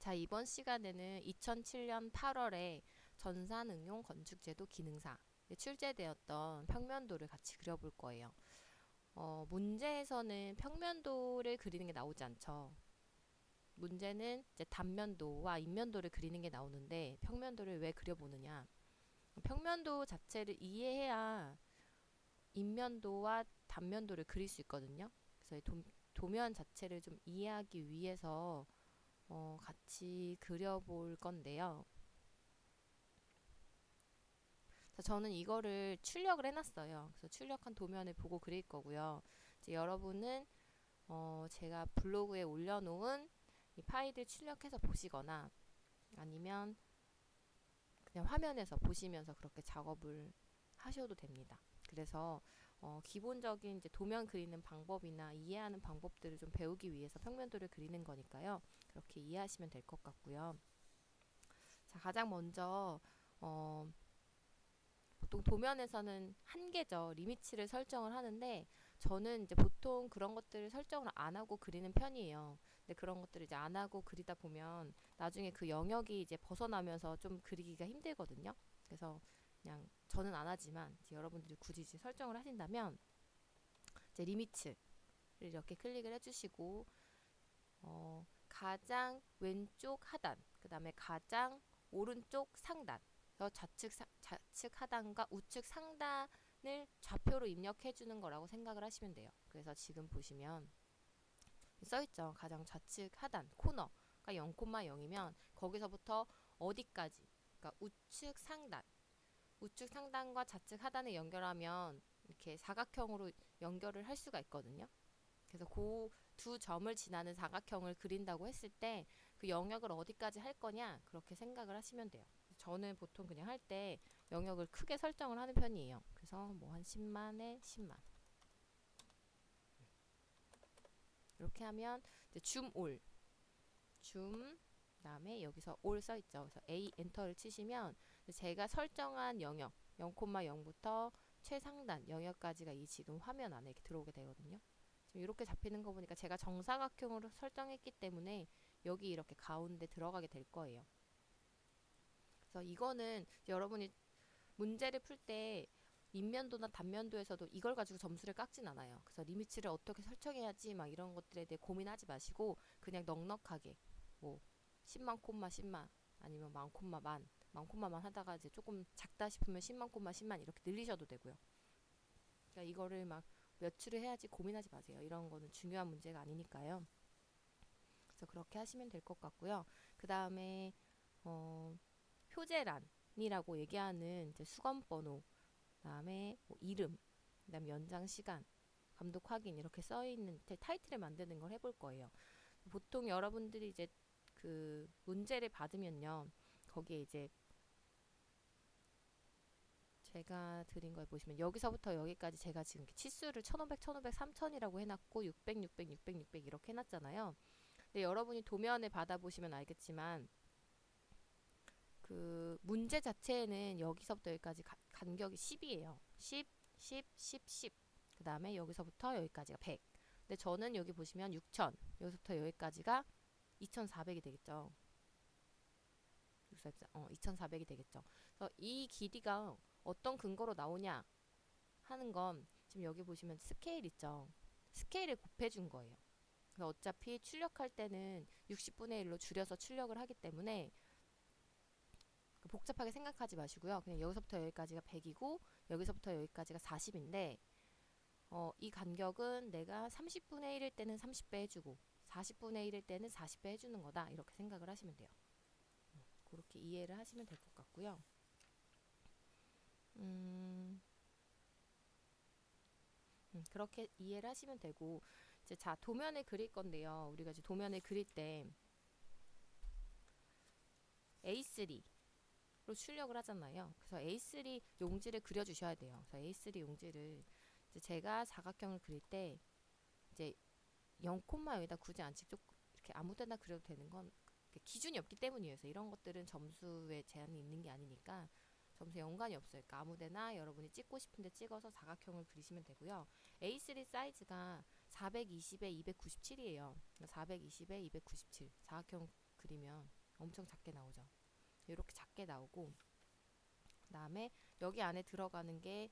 자, 이번 시간에는 2007년 8월에 전산응용 건축제도 기능사 출제되었던 평면도를 같이 그려볼 거예요. 문제에서는 평면도를 그리는 게 나오지 않죠. 문제는 이제 단면도와 인면도를 그리는 게 나오는데 평면도를 왜 그려보느냐. 평면도 자체를 이해해야 인면도와 단면도를 그릴 수 있거든요. 그래서 도면 자체를 좀 이해하기 위해서 같이 그려볼 건데요. 저는 이거를 출력을 해놨어요. 그래서 출력한 도면을 보고 그릴 거고요. 이제 여러분은 제가 블로그에 올려놓은 이 파일을 출력해서 보시거나 아니면 그냥 화면에서 보시면서 그렇게 작업을 하셔도 됩니다. 그래서 기본적인 이제 도면 그리는 방법이나 이해하는 방법들을 좀 배우기 위해서 평면도를 그리는 거니까요. 그렇게 이해하시면 될 것 같고요. 자, 가장 먼저 보통 도면에서는 한계죠. 리미치를 설정을 하는데 저는 이제 보통 그런 것들을 설정을 안 하고 그리는 편이에요. 근데 그런 것들을 이제 안 하고 그리다 보면 나중에 그 영역이 이제 벗어나면서 좀 그리기가 힘들거든요. 그래서 그냥 저는 안 하지만 이제 여러분들이 굳이 이제 설정을 하신다면 이제 리미츠를 이렇게 클릭을 해주시고 가장 왼쪽 하단, 그 다음에 가장 오른쪽 상단, 좌측 하단과 우측 상단을 좌표로 입력해 주는 거라고 생각을 하시면 돼요. 그래서 지금 보시면 써있죠. 가장 좌측 하단 코너가 0,0이면 거기서부터 어디까지, 그러니까 우측 상단과 좌측 하단을 연결하면 이렇게 사각형으로 연결을 할 수가 있거든요. 그래서 그 두 점을 지나는 사각형을 그린다고 했을 때 그 영역을 어디까지 할 거냐 그렇게 생각을 하시면 돼요. 저는 보통 그냥 할 때 영역을 크게 설정을 하는 편이에요. 그래서 뭐 한 10만에 10만 이렇게 하면 이제 줌 그다음에 여기서 올 써있죠. 그래서 A 엔터를 치시면 제가 설정한 영역 0,0부터 최상단 영역까지가 이 지금 화면 안에 이렇게 들어오게 되거든요. 지금 이렇게 잡히는 거 보니까 제가 정사각형으로 설정했기 때문에 여기 이렇게 가운데 들어가게 될 거예요. 그래서 이거는 여러분이 문제를 풀 때 인면도나 단면도에서도 이걸 가지고 점수를 깎진 않아요. 그래서 리미치를 어떻게 설정해야지 막 이런 것들에 대해 고민하지 마시고 그냥 넉넉하게 뭐 10만 콤마 10만 아니면 만 콤마 만 콤마만 하다가 이제 조금 작다 싶으면 10만 콤마 10만 이렇게 늘리셔도 되고요. 그러니까 이거를 막 몇 추를 해야지 고민하지 마세요. 이런 거는 중요한 문제가 아니니까요. 그래서 그렇게 하시면 될 것 같고요. 그 다음에 표제란이라고 얘기하는 이제 수건 번호, 그다음에 뭐 이름, 그다음에 연장 시간, 감독 확인 이렇게 써 있는 타이틀을 만드는 걸 해볼 거예요. 보통 여러분들이 이제 그 문제를 받으면요, 거기에 이제 제가 드린 걸 보시면 여기서부터 여기까지 제가 지금 치수를 1500, 1500, 3000이라고 해놨고 600, 600, 600, 600 이렇게 해놨잖아요. 근데 여러분이 도면을 받아보시면 알겠지만 그 문제 자체에는 여기서부터 여기까지 간격이 10이에요. 10, 10, 10, 10. 그 다음에 여기서부터 여기까지가 100. 근데 저는 여기 보시면 6000. 여기서부터 여기까지가 2400이 되겠죠. 2400이 되겠죠. 그래서 이 길이가 어떤 근거로 나오냐 하는 건 지금 여기 보시면 스케일 있죠. 스케일을 곱해준 거예요. 그래서 어차피 출력할 때는 60분의 1로 줄여서 출력을 하기 때문에 복잡하게 생각하지 마시고요. 그냥 여기서부터 여기까지가 100이고 여기서부터 여기까지가 40인데 이 간격은 내가 30분의 1일 때는 30배 해주고 40분의 1일 때는 40배 해주는 거다. 이렇게 생각을 하시면 돼요. 그렇게 이해를 하시면 될 것 같고요. 그렇게 이해를 하시면 되고 이제 자 도면을 그릴 건데요. 우리가 이제 도면을 그릴 때 A3로 출력을 하잖아요. 그래서 A3 용지를 그려주셔야 돼요. 그래서 A3 용지를 이제 제가 사각형을 그릴 때 이제 0콤마 여기다 굳이 안 찍고 이렇게 아무데나 그려도 되는 건 기준이 없기 때문이에요. 그래서 이런 것들은 점수에 제한이 있는 게 아니니까 점수에 연관이 없어요. 그러니까 아무데나 여러분이 찍고 싶은데 찍어서 사각형을 그리시면 되고요. A3 사이즈가 420에 297이에요. 420에 297 사각형 그리면 엄청 작게 나오죠. 이렇게 작게 나오고, 그 다음에 여기 안에 들어가는 게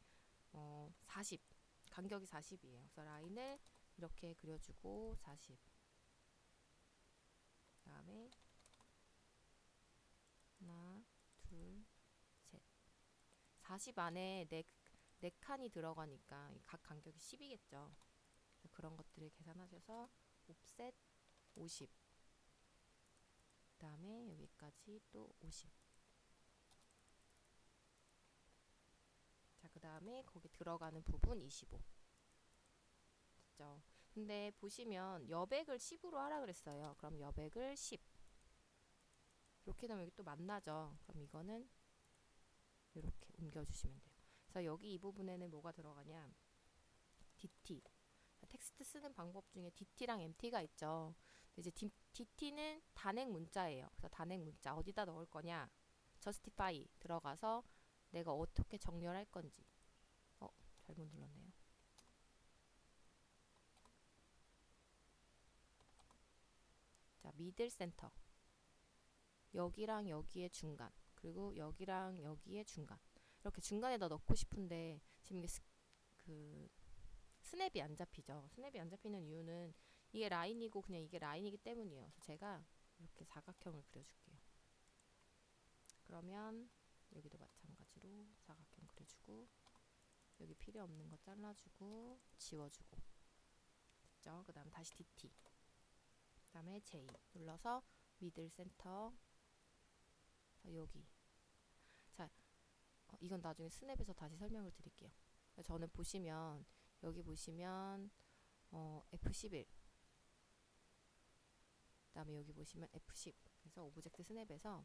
40, 간격이 40이에요. 그래서 라인을 이렇게 그려주고 40. 그 다음에 하나, 둘, 셋. 40 안에 네 칸이 들어가니까 각 간격이 10이겠죠. 그런 것들을 계산하셔서 옵셋 50. 그 다음에 여기까지 또 50. 자, 그 다음에 거기 들어가는 부분 25. 됐죠? 근데 보시면 여백을 10으로 하라 그랬어요. 그럼 여백을 10. 이렇게 되면 여기 또 만나죠. 그럼 이거는 이렇게 옮겨주시면 돼요. 그래서 여기 이 부분에는 뭐가 들어가냐? DT. 텍스트 쓰는 방법 중에 DT랑 MT가 있죠. 이제 DT는 단행 문자예요. 그래서 단행 문자 어디다 넣을 거냐? justify 들어가서 내가 어떻게 정렬할 건지. 잘못 눌렀네요. 자, 미들 센터. 여기랑 여기의 중간. 그리고 여기랑 여기의 중간. 이렇게 중간에다 넣고 싶은데 지금 이게 스냅이 안 잡히죠. 스냅이 안 잡히는 이유는 이게 라인이고 그냥 이게 라인이기 때문이에요. 그래서 제가 이렇게 사각형을 그려줄게요. 그러면 여기도 마찬가지로 사각형 그려주고 여기 필요 없는 거 잘라주고 지워주고 됐죠? 그 다음 다시 DT 그 다음에 J 눌러서 미들 센터 여기 자 이건 나중에 스냅에서 다시 설명을 드릴게요. 저는 보시면 여기 보시면 F11 그 다음에 여기 보시면 F10 그래서 오브젝트 스냅에서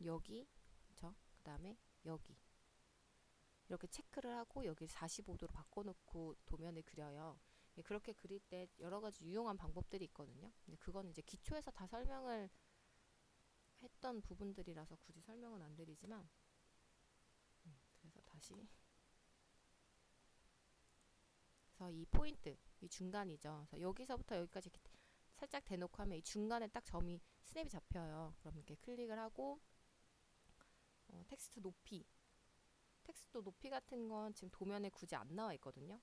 여기 그쵸? 그 다음에 여기 이렇게 체크를 하고 여기 45도로 바꿔놓고 도면을 그려요. 그렇게 그릴 때 여러 가지 유용한 방법들이 있거든요. 근데 그건 이제 기초에서 다 설명을 했던 부분들이라서 굳이 설명은 안 드리지만 그래서 다시 그래서 이 포인트 이 중간이죠. 그래서 여기서부터 여기까지 이렇게 살짝 대놓고 하면 이 중간에 딱 점이 스냅이 잡혀요. 그럼 이렇게 클릭을 하고 텍스트 높이 텍스트 높이 같은 건 지금 도면에 굳이 안 나와 있거든요.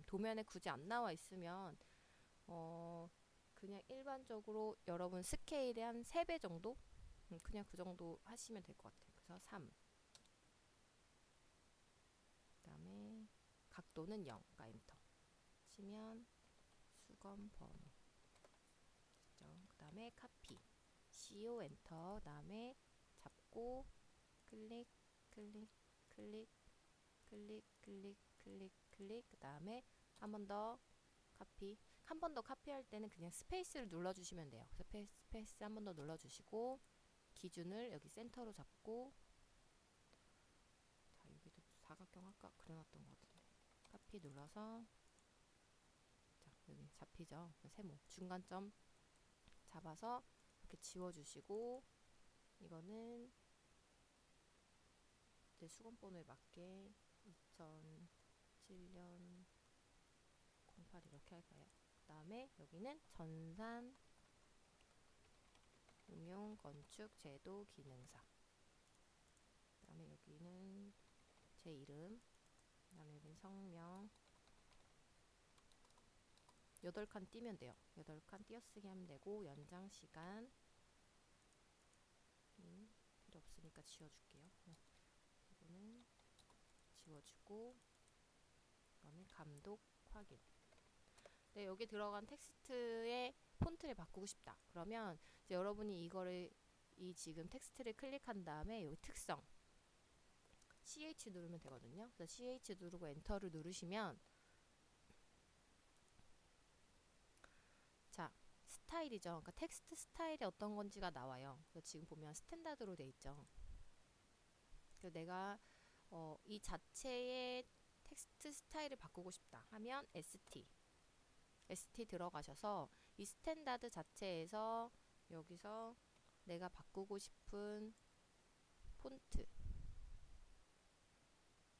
도면에 굳이 안 나와 있으면 그냥 일반적으로 여러분 스케일의 한 3배 정도? 그냥 그 정도 하시면 될 것 같아요. 그래서 3. 그 다음에 각도는 0. 그러니까 엔터. 치면 수검 번호. 그 다음에 카피. CO 엔터. 그 다음에 잡고 클릭, 클릭, 클릭, 클릭, 클릭, 클릭, 클릭. 그 다음에 한 번 더 카피. 한 번 더 카피할 때는 그냥 스페이스를 눌러주시면 돼요. 스페이스 한 번 더 눌러주시고 기준을 여기 센터로 잡고 자 여기도 사각형 아까 그려놨던 것 같은데 카피 눌러서 자 여기 잡히죠. 세모 중간점 잡아서 이렇게 지워주시고 이거는 내 수건번호에 맞게 2007년 08 이렇게 할까요? 그 다음에 여기는 전산 응용 건축 제도 기능사 그 다음에 여기는 제 이름 그 다음에 여기는 성명 8칸 띄면 돼요. 8칸 띄어쓰기 하면 되고 연장 시간 필요 없으니까 지워줄게요. 이거는 지워주고 그다음에 감독 확인. 네, 여기 들어간 텍스트의 폰트를 바꾸고 싶다. 그러면 이제 여러분이 이거를 이 지금 텍스트를 클릭한 다음에 여기 특성 CH 누르면 되거든요. 그래서 CH 누르고 엔터를 누르시면 자 스타일이죠. 그러니까 텍스트 스타일이 어떤 건지가 나와요. 그래서 지금 보면 스탠다드로 돼 있죠. 그래서 내가 이 자체의 텍스트 스타일을 바꾸고 싶다 하면 ST 들어가셔서 이 스탠다드 자체에서 여기서 내가 바꾸고 싶은 폰트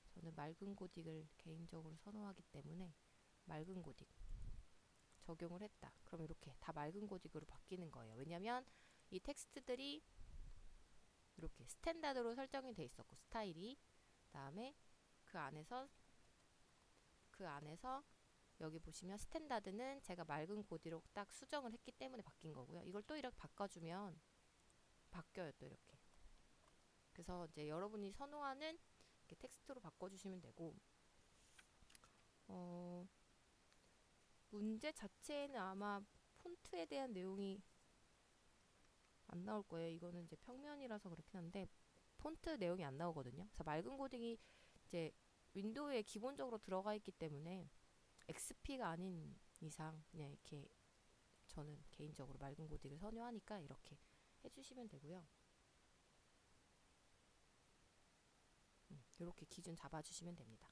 저는 맑은 고딕을 개인적으로 선호하기 때문에 맑은 고딕 적용을 했다. 그럼 이렇게 다 맑은 고딕으로 바뀌는 거예요. 왜냐면 이 텍스트들이 이렇게 스탠다드로 설정이 돼 있었고 스타일이 그다음에 그 안에서 여기 보시면 스탠다드는 제가 맑은 고디로 딱 수정을 했기 때문에 바뀐 거고요. 이걸 또 이렇게 바꿔주면 바뀌어요. 또 이렇게. 그래서 이제 여러분이 선호하는 이렇게 텍스트로 바꿔주시면 되고 문제 자체에는 아마 폰트에 대한 내용이 안 나올 거예요. 이거는 이제 평면이라서 그렇긴 한데 폰트 내용이 안 나오거든요. 그래서 맑은 고딕이 이제 윈도우에 기본적으로 들어가 있기 때문에 XP가 아닌 이상 그냥 이렇게 저는 개인적으로 맑은 고딕을 선호하니까 이렇게 해주시면 되고요. 이렇게 기준 잡아주시면 됩니다.